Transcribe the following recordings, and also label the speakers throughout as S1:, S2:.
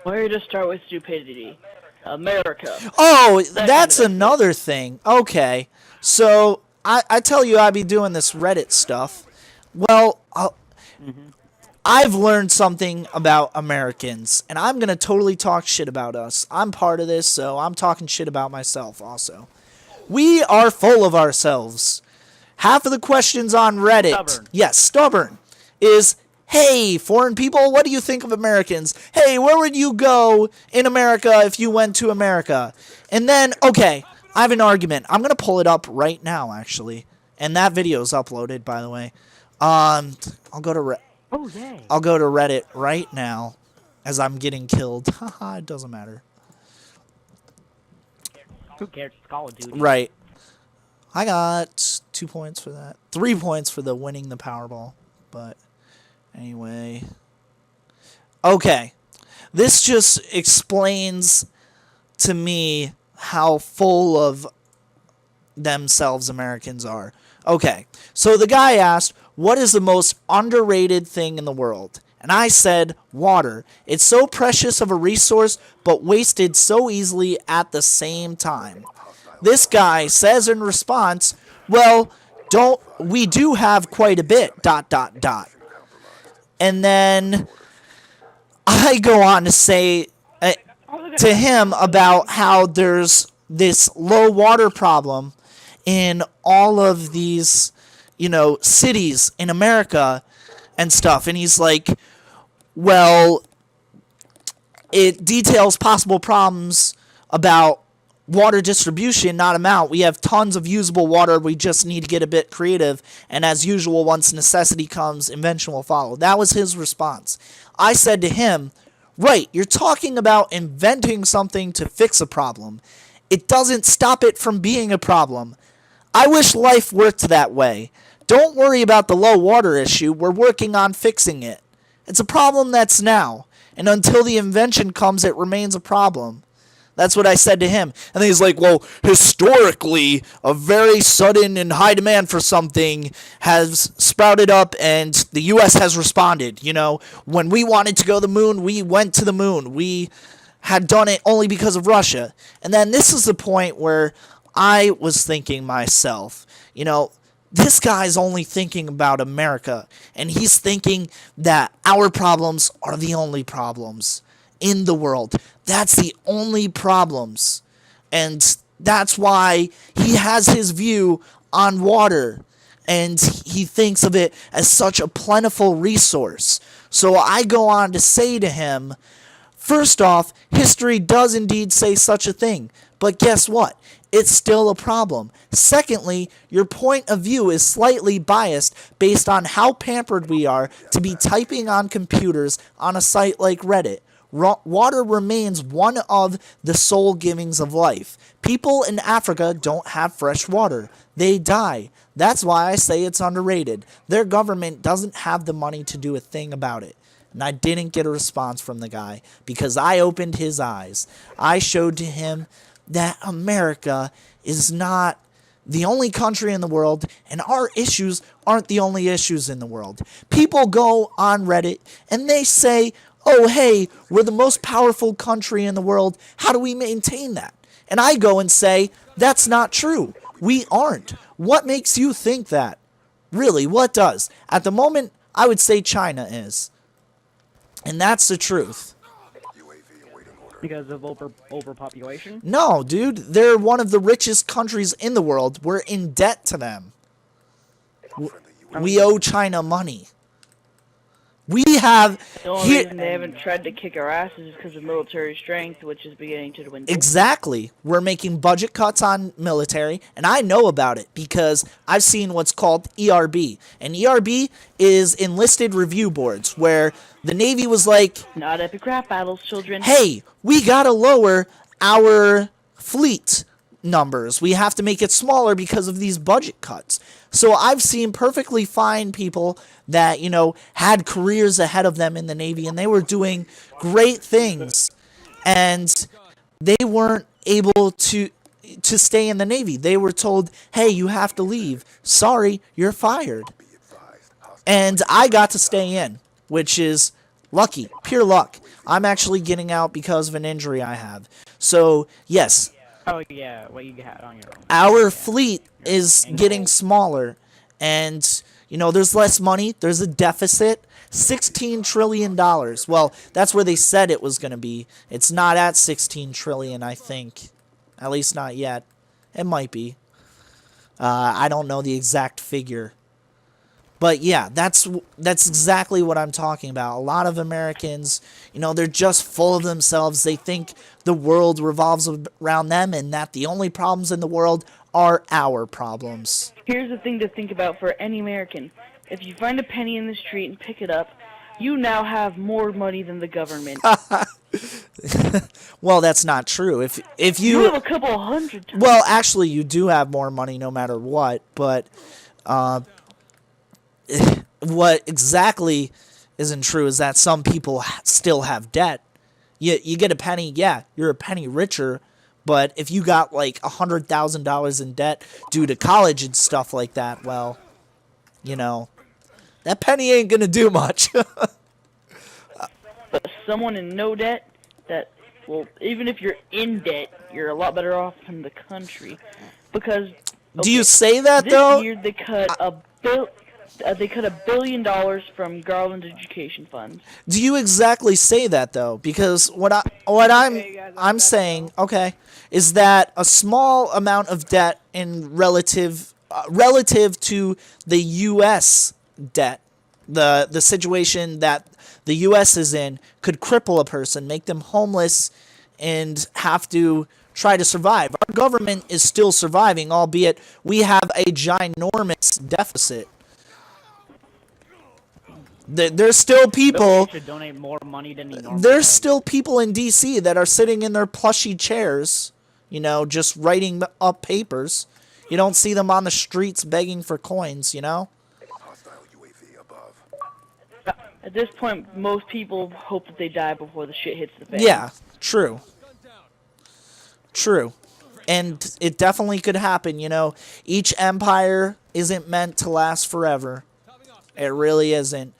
S1: Where to start with stupidity? America.
S2: Oh, that's
S1: Kind of
S2: another thing. Okay. So, I tell you I be doing this Reddit stuff. Well, I've learned something about Americans, and I'm going to totally talk shit about us. I'm part of this, so I'm talking shit about myself also. We are full of ourselves. Half of the questions on Reddit,
S1: Stubborn.
S2: yes, stubborn, is, hey, foreign people, what do you think of Americans? Hey, where would you go in America if you went to America? And then, okay, I have an argument. I'm going to pull it up right now, actually. And that video is uploaded, by the way. I'll go to
S1: Oh, yay.
S2: I'll go to Reddit right now as I'm getting killed. Haha, it doesn't matter.
S1: Who cares? It's Call of Duty.
S2: Right. I got 2 points for that. 3 points for the winning the Powerball. But anyway. Okay. This just explains to me how full of themselves Americans are. Okay. So the guy asked, what is the most underrated thing in the world? And I said, water. It's so precious of a resource, but wasted so easily at the same time. This guy says in response, well, we do have quite a bit, ... And then I go on to say to him about how there's this low water problem in all of these, cities in America and stuff. And he's like, well, it details possible problems about water distribution, not amount. We have tons of usable water. We just need to get a bit creative. And as usual, once necessity comes, invention will follow. That was his response. I said to him, right, you're talking about inventing something to fix a problem. It doesn't stop it from being a problem. I wish life worked that way. Don't worry about the low water issue. We're working on fixing it. It's a problem that's now. And until the invention comes, it remains a problem. That's what I said to him. And then he's like, well, historically, a very sudden and high demand for something has sprouted up and the U.S. has responded. When we wanted to go to the moon, we went to the moon. We had done it only because of Russia. And then this is the point where I was thinking myself, this guy's only thinking about America. And he's thinking that our problems are the only problems in the world. That's the only problems. And that's why he has his view on water. And he thinks of it as such a plentiful resource. So I go on to say to him, first off, history does indeed say such a thing. But guess what? It's still a problem. Secondly, your point of view is slightly biased based on how pampered we are to be typing on computers on a site like Reddit. Water remains one of the sole givings of life. People in Africa don't have fresh water. They die. That's why I say it's underrated. Their government doesn't have the money to do a thing about it. And I didn't get a response from the guy because I opened his eyes. I showed to him that America is not the only country in the world, and our issues aren't the only issues in the world. People go on Reddit and they say, oh, hey, we're the most powerful country in the world. How do we maintain that? And I go and say, that's not true. We aren't. What makes you think that? Really, what does? At the moment, I would say China is. And that's the truth.
S1: Because of overpopulation?
S2: No, dude. They're one of the richest countries in the world. We're in debt to them. We owe China money. We have...
S1: The only reason they haven't tried to kick our asses is because of military strength, which is beginning to dwindle.
S2: Exactly. We're making budget cuts on military, and I know about it because I've seen what's called ERB. And ERB is enlisted review boards, where the Navy was like...
S1: Not epic rap battles, children.
S2: Hey, we gotta lower our fleet numbers. We have to make it smaller because of these budget cuts. So I've seen perfectly fine people that, had careers ahead of them in the Navy and they were doing great things and they weren't able to stay in the Navy. They were told, hey, you have to leave. Sorry, you're fired. And I got to stay in, which is lucky, pure luck. I'm actually getting out because of an injury I have. So, yes,
S3: Oh yeah, what you had on your own.
S2: our fleet is getting smaller, and there's less money, there's a deficit. $16 trillion. Well, that's where they said it was going to be. It's not at 16 trillion, I think. At least not yet. It might be. I don't know the exact figure. But yeah, that's exactly what I'm talking about. A lot of Americans, they're just full of themselves. They think the world revolves around them and that the only problems in the world are our problems.
S1: Here's the thing to think about for any American. If you find a penny in the street and pick it up, you now have more money than the government.
S2: Well, that's not true. If
S1: You have a couple hundred times.
S2: Well, actually, you do have more money no matter what, but what exactly isn't true is that some people still have debt. You get a penny, yeah, you're a penny richer, but if you got like $100,000 in debt due to college and stuff like that, well, that penny ain't gonna do much.
S1: But someone in no debt, even if you're in debt, you're a lot better off in the country. Because
S2: Do you say that
S1: this
S2: though?
S1: year they cut $1 billion from Garland education funds.
S2: Do you exactly say that though? Because what I'm saying, okay, is that a small amount of debt in relative to the U.S. debt, the situation that the U.S. is in, could cripple a person, make them homeless, and have to try to survive. Our government is still surviving, albeit we have a ginormous deficit. There's still people.
S3: Should donate more money than he normally
S2: There's
S3: does.
S2: still people in D.C. that are sitting in their plushy chairs, just writing up papers. You don't see them on the streets begging for coins,
S1: At this point, most people hope that they die before the shit hits the fan.
S2: Yeah, true. True. And it definitely could happen, Each empire isn't meant to last forever. It really isn't.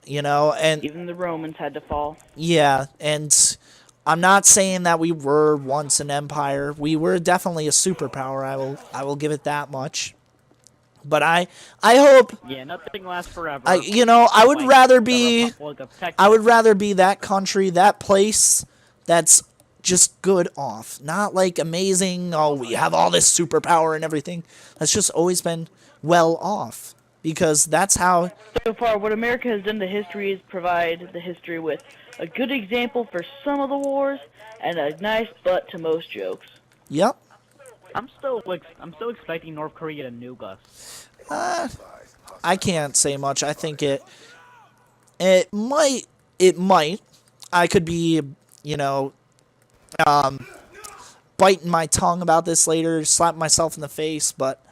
S2: And
S1: Even the Romans had to fall.
S2: yeah, and I'm not saying that we were once an empire. We were definitely a superpower. I will give it that much. But I hope
S3: Yeah, nothing lasts forever.
S2: I would
S3: Like
S2: rather
S3: the
S2: be
S3: Republic of Texas.
S2: I would rather be that country, that place that's just good off. Not like amazing, oh, we have all this superpower and everything. That's just always been well off. Because that's how...
S1: So far, what America has done to history is provide the history with a good example for some of the wars and a nice butt to most jokes.
S2: Yep.
S3: I'm still expecting North Korea to nuke us.
S2: I can't say much. I think it might. I could be, biting my tongue about this later, slapping myself in the face, but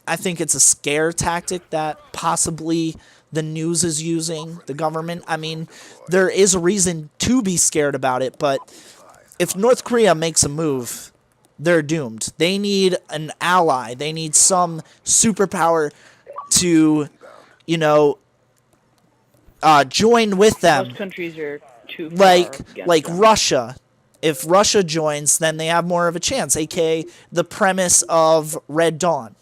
S2: I think it's a scare tactic that possibly the news is using, the government. I mean, there is a reason to be scared about it, but if North Korea makes a move, they're doomed. They need an ally. They need some superpower to, join with them.
S1: Most countries are too far
S2: Like
S1: against them.
S2: Russia. If Russia joins, then they have more of a chance, aka the premise of Red Dawn.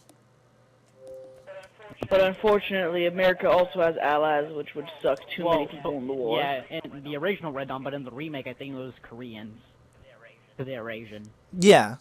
S1: But unfortunately, America also has allies, which would suck too many people in the war.
S3: Yeah, in the original Red Dawn, but in the remake, I think it was Koreans. Because they are Asian.
S2: Yeah,